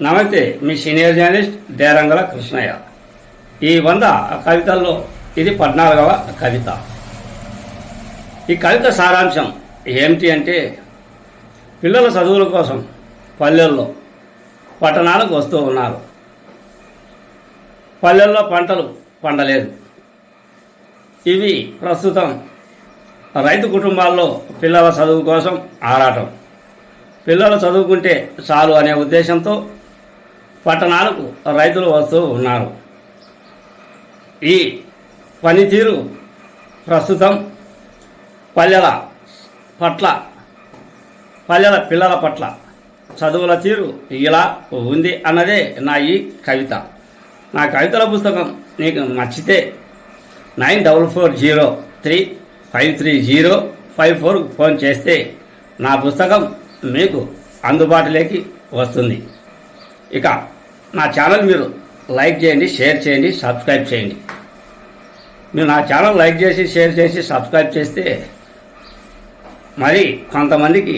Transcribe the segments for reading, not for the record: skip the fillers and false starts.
నమస్తే, మీ senior journalist దేరంగల Krishnaiah. ఈ 100 కవితల్లో ఇది 14వ కవిత. ఈ కవిత సారాంశం ఏమిటి అంటే, పిల్లల చదువుల కోసం పల్లెల్లో పట్టణాలకు వస్తూ ఉన్నారు. పల్లెల్లో పంటలు పండలేదు. ఇవి ప్రస్తుతం రైతు కుటుంబాల్లో పిల్లల చదువు కోసం ఆరాటం. పిల్లలు చదువుకుంటే చాలు అనే ఉద్దేశంతో పట్టణాలకు రైతులు వస్తూ ఉన్నారు. ఈ పనితీరు ప్రస్తుతం పల్లెల పిల్లల పట్ల చదువుల తీరు ఇలా ఉంది అన్నదే నా ఈ కవిత. నా కవితల పుస్తకం నీకు నచ్చితే 9440353054 ఫోన్ చేస్తే నా పుస్తకం మీకు అందుబాటులోకి వస్తుంది. ఇక నా ఛానల్ మీరు లైక్ చేయండి, షేర్ చేయండి, సబ్స్క్రైబ్ చేయండి. మీరు నా ఛానల్ లైక్ చేసి, షేర్ చేసి, సబ్స్క్రైబ్ చేస్తే మరి కొంతమందికి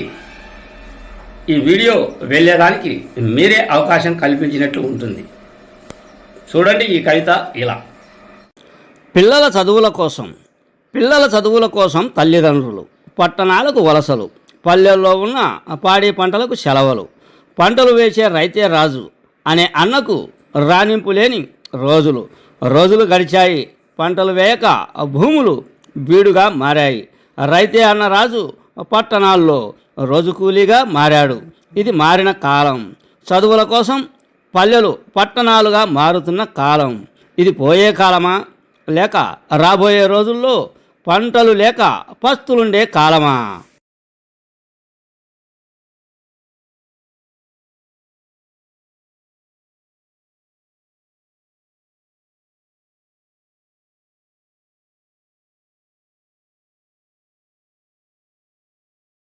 ఈ వీడియో వెళ్ళేదానికి మీరే అవకాశం కల్పించినట్లు ఉంటుంది. చూడండి ఈ కవిత ఇలా. పిల్లల చదువుల కోసం తల్లిదండ్రులు పట్టణాలకు వలసలు, పల్లెల్లో ఉన్న పాడి పంటలకు సెలవులు, పంటలు వేసే రైతే రాజు అనే అన్నకు రాణింపు లేని రోజులు గడిచాయి. పంటలు వేయక భూములు బీడుగా మారాయి. రైతే అన్న రాజు పట్టణాల్లో రోజు కూలీగా మారాడు. ఇది మారిన కాలం. చదువుల కోసం పల్లెలు పట్టణాలుగా మారుతున్న కాలం. ఇది పోయే కాలమా, లేక రాబోయే రోజుల్లో పంటలు లేక పస్తులుండే కాలమా?